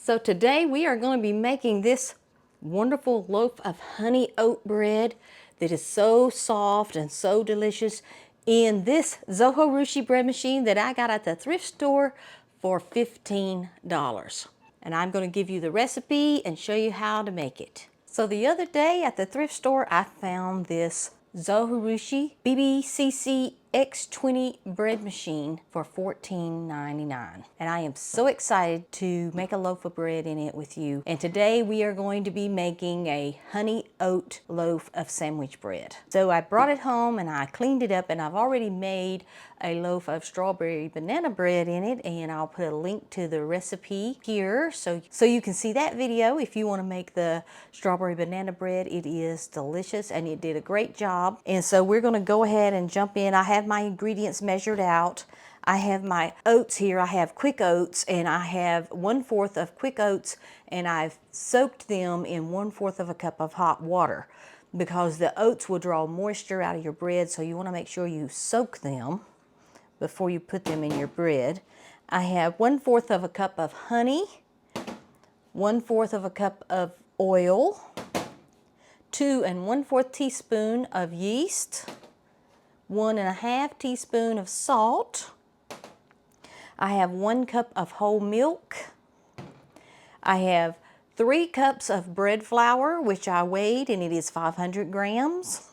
So today we are going to be making this wonderful loaf of honey oat bread that is so soft and so delicious in this Zojirushi bread machine that I got at the thrift store for $15. And I'm going to give you the recipe and show you how to make it. So the other day at the thrift store I found this Zojirushi BBCC X20 bread machine for $14.99. And I am so excited to make a loaf of bread in it with you. And today we are going to be making a honey oat loaf of sandwich bread. So I brought it home and I cleaned it up, and I've already made a loaf of strawberry banana bread in it, and I'll put a link to the recipe here so you can see that video if you want to make the strawberry banana bread. It is delicious and it did a great job. And so we're going to go ahead and jump in. I have my ingredients measured out. I have my oats here. I have quick oats, and I have 1/4 of quick oats, and I've soaked them in 1/4 of a cup of hot water because the oats will draw moisture out of your bread, so you want to make sure you soak them before you put them in your bread. I have 1/4 of a cup of honey, 1/4 of a cup of oil, 2 1/4 teaspoon of yeast, 1 1/2 teaspoon of salt. I have 1 cup of whole milk. I have 3 cups of bread flour, which I weighed, and it is 500 grams.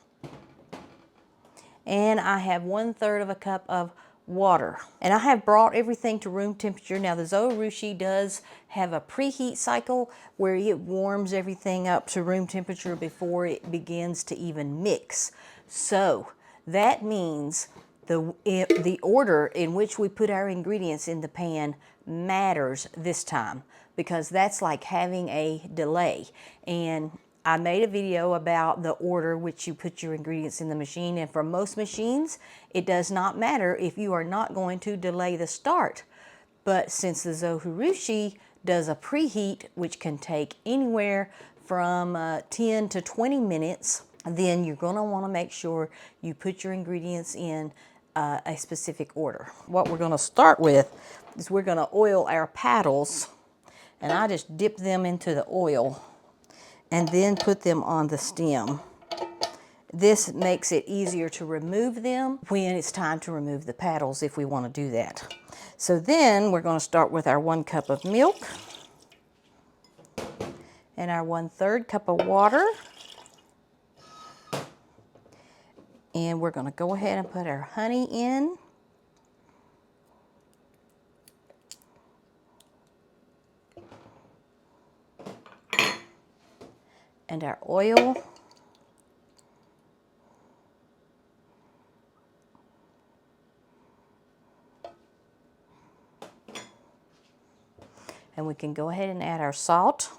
And I have 1/3 of a cup of water. And I have brought everything to room temperature. Now the Zojirushi does have a preheat cycle where it warms everything up to room temperature before it begins to even mix. So that means the order in which we put our ingredients in the pan matters this time, because that's like having a delay. And I made a video about the order which you put your ingredients in the machine, and for most machines it does not matter if you are not going to delay the start. But since the Zojirushi does a preheat, which can take anywhere from 10 to 20 minutes, then you're going to want to make sure you put your ingredients in a specific order. What we're going to start with is we're going to oil our paddles, and I just dip them into the oil and then put them on the stem. This makes it easier to remove them when it's time to remove the paddles, if we want to do that. So then we're going to start with our 1 cup of milk and our 1/3 cup of water. And we're going to go ahead and put our honey in. And our oil. And we can go ahead and add our salt.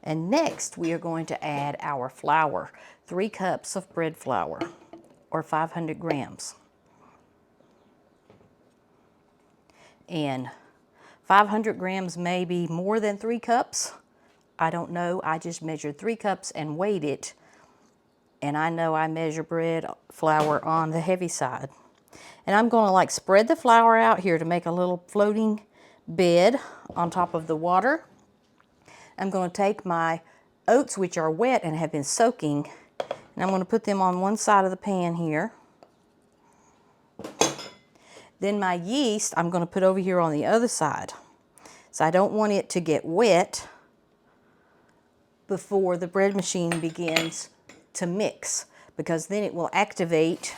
And next we are going to add our flour, 3 cups of bread flour, or 500 grams. And 500 grams may be more than 3 cups. I don't know. I just measured 3 cups and weighed it. And I know I measure bread flour on the heavy side. And I'm going to like spread the flour out here to make a little floating bed on top of the water. I'm going to take my oats, which are wet and have been soaking, and I'm going to put them on one side of the pan here. Then my yeast I'm going to put over here on the other side. So I don't want it to get wet before the bread machine begins to mix, because then it will activate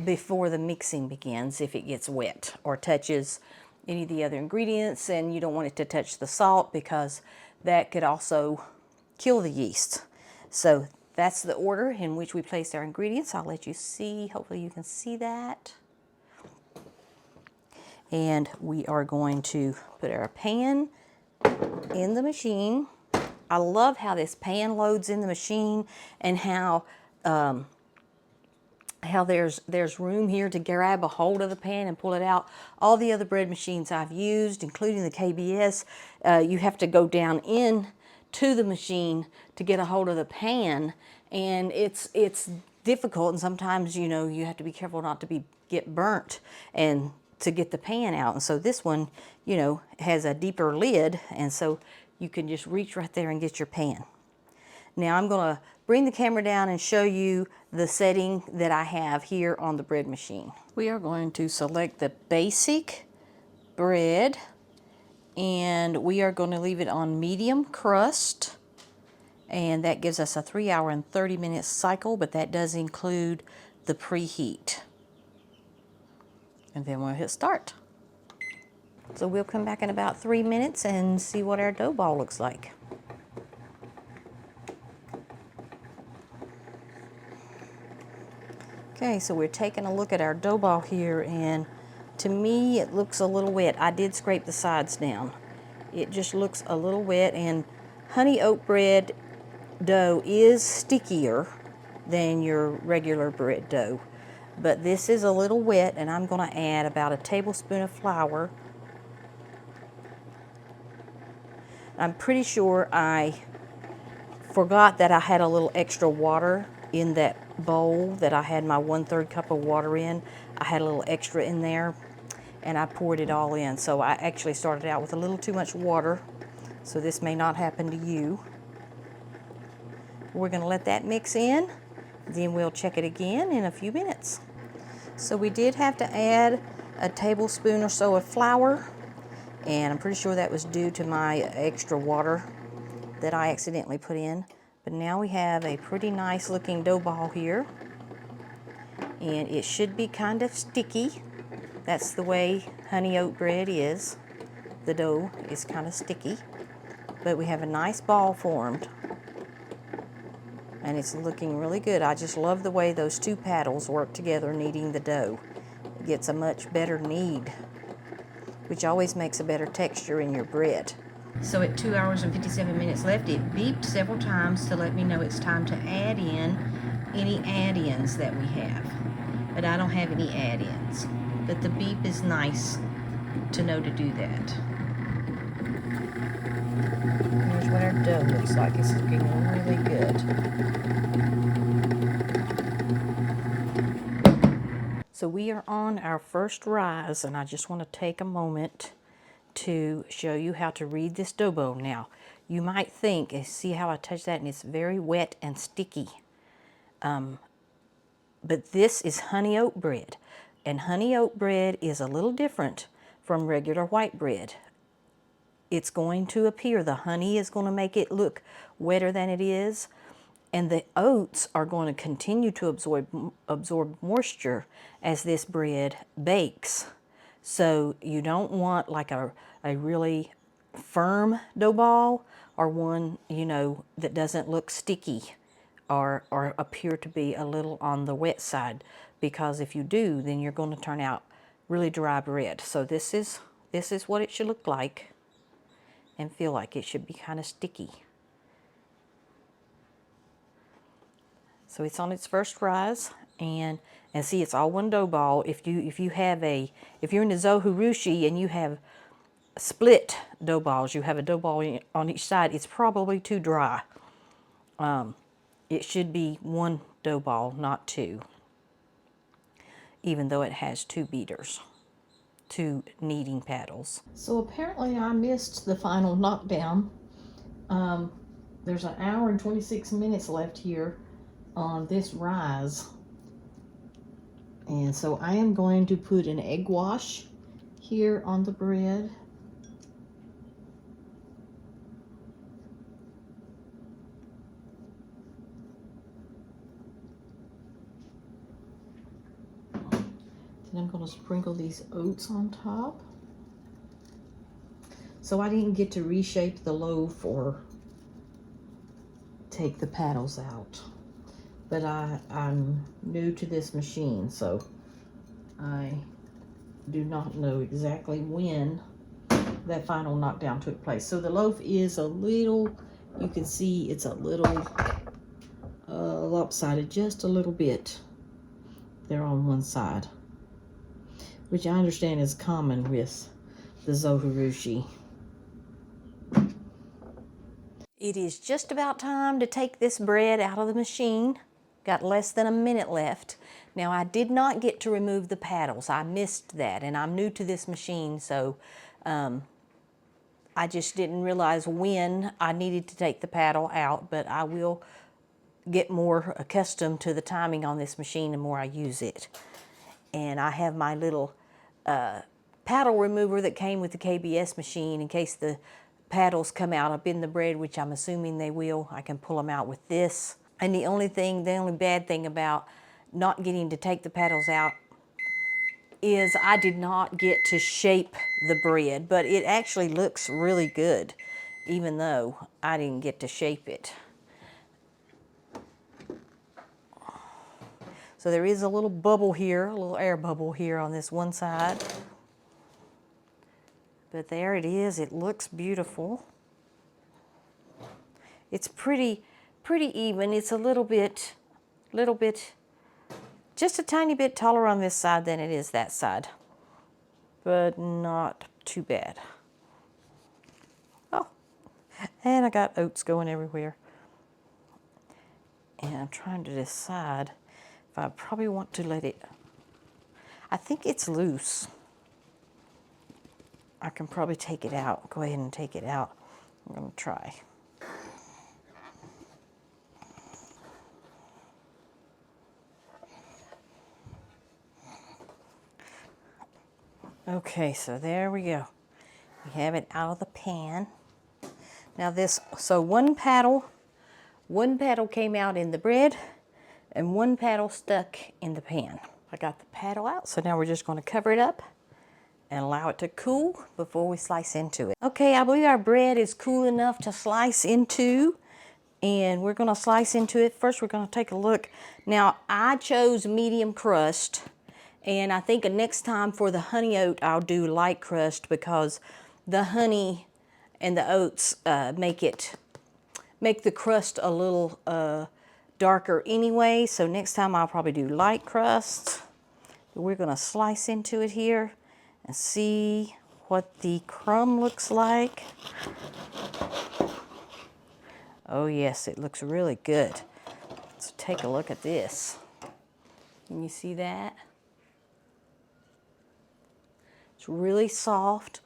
before the mixing begins if it gets wet or touches any of the other ingredients, and you don't want it to touch the salt because that could also kill the yeast. So that's the order in which we place our ingredients. I'll let you see, hopefully you can see that. And we are going to put our pan in the machine. I love how this pan loads in the machine, and how there's room here to grab a hold of the pan and pull it out. All the other bread machines I've used, including the KBS, you have to go down in to the machine to get a hold of the pan, and it's difficult, and sometimes, you know, you have to be careful not to get burnt and to get the pan out. And so this one, you know, has a deeper lid, and so you can just reach right there and get your pan. Now I'm going to bring the camera down and show you the setting that I have here on the bread machine. We are going to select the basic bread, and we are going to leave it on medium crust, and that gives us a 3-hour and 30-minute cycle, but that does include the preheat. And then we'll hit start. So we'll come back in about 3 minutes and see what our dough ball looks like. Okay, so we're taking a look at our dough ball here, and to me it looks a little wet. I did scrape the sides down. It just looks a little wet, and honey oat bread dough is stickier than your regular bread dough. But this is a little wet, and I'm going to add about a tablespoon of flour. I'm pretty sure I forgot that I had a little extra water in that bowl that I had my 1/3 cup of water in. I had a little extra in there, and I poured it all in. So I actually started out with a little too much water, so this may not happen to you. We're going to let that mix in, then we'll check it again in a few minutes. So we did have to add a tablespoon or so of flour, and I'm pretty sure that was due to my extra water that I accidentally put in. But now we have a pretty nice looking dough ball here, and it should be kind of sticky. That's the way honey oat bread is. The dough is kind of sticky, but we have a nice ball formed, and it's looking really good. I just love the way those two paddles work together kneading the dough. It gets a much better knead, which always makes a better texture in your bread. So at 2 hours and 57 minutes left, it beeped several times to let me know it's time to add in any add-ins that we have. But I don't have any add-ins. But the beep is nice to know to do that. Here's what our dough looks like. It's looking really good. So we are on our first rise, and I just want to take a moment to show you how to read this dough ball. Now, you might think, see how I touch that, and it's very wet and sticky. But this is honey oat bread, and honey oat bread is a little different from regular white bread. It's going to appear, the honey is going to make it look wetter than it is, and the oats are going to continue to absorb moisture as this bread bakes. So you don't want like a really firm dough ball, or one, you know, that doesn't look sticky or appear to be a little on the wet side, because if you do, then you're going to turn out really dry bread. So this is what it should look like and feel like. It should be kind of sticky. So it's on its first rise, and see, it's all one dough ball. If you're in the Zojirushi and you have split dough balls, you have a dough ball on each side, it's probably too dry. It should be one dough ball, not two, even though it has two beaters, two kneading paddles. So apparently I missed the final knockdown. There's an hour and 26 minutes left here on this rise. And so I am going to put an egg wash here on the bread. Then I'm going to sprinkle these oats on top. So I didn't get to reshape the loaf or take the paddles out. But I'm new to this machine, so I do not know exactly when that final knockdown took place. So the loaf is a little, you can see it's a little lopsided, just a little bit there on one side, which I understand is common with the Zojirushi. It is just about time to take this bread out of the machine. Got less than a minute left. Now I did not get to remove the paddles. I missed that, and I'm new to this machine, so I just didn't realize when I needed to take the paddle out, but I will get more accustomed to the timing on this machine the more I use it. And I have my little paddle remover that came with the KBS machine in case the paddles come out up in the bread, which I'm assuming they will. I can pull them out with this. And the only bad thing about not getting to take the paddles out is I did not get to shape the bread, but it actually looks really good, even though I didn't get to shape it. So there is a little bubble here, a little air bubble here on this one side. But there it is, it looks beautiful. It's pretty even. It's a little bit, just a tiny bit taller on this side than it is that side. But not too bad. Oh, and I got oats going everywhere. And I'm trying to decide if I probably want to let it, I think it's loose. I can probably take it out. Go ahead and take it out. I'm going to try. Okay, so there we go. We have it out of the pan. Now so one paddle came out in the bread and one paddle stuck in the pan. I got the paddle out, so now we're just going to cover it up and allow it to cool before we slice into it. Okay, I believe our bread is cool enough to slice into, and we're going to slice into it. First, we're going to take a look. Now, I chose medium crust, and I think next time for the honey oat, I'll do light crust because the honey and the oats make the crust a little darker anyway. So next time I'll probably do light crust. We're going to slice into it here and see what the crumb looks like. Oh yes, it looks really good. Let's take a look at this. Can you see that? It's really soft.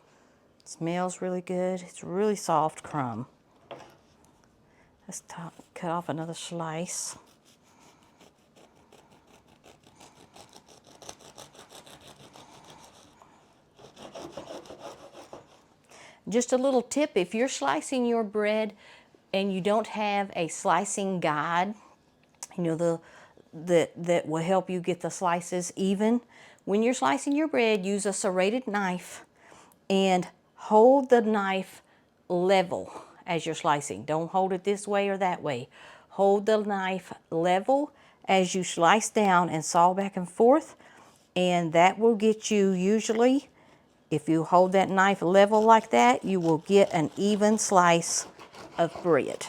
It smells really good. It's a really soft crumb. Let's cut off another slice. Just a little tip, if you're slicing your bread and you don't have a slicing guide, you know, that will help you get the slices even. When you're slicing your bread, use a serrated knife and hold the knife level as you're slicing. Don't hold it this way or that way. Hold the knife level as you slice down and saw back and forth, and that will get you, usually, if you hold that knife level like that, you will get an even slice of bread.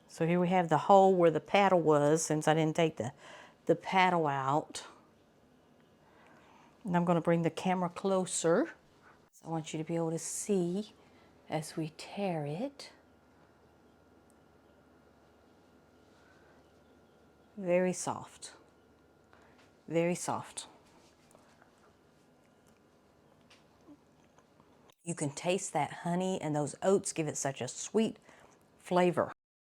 So here we have the hole where the paddle was, since I didn't take the paddle out. And I'm going to bring the camera closer. So I want you to be able to see as we tear it. Very soft. Very soft. You can taste that honey, and those oats give it such a sweet flavor.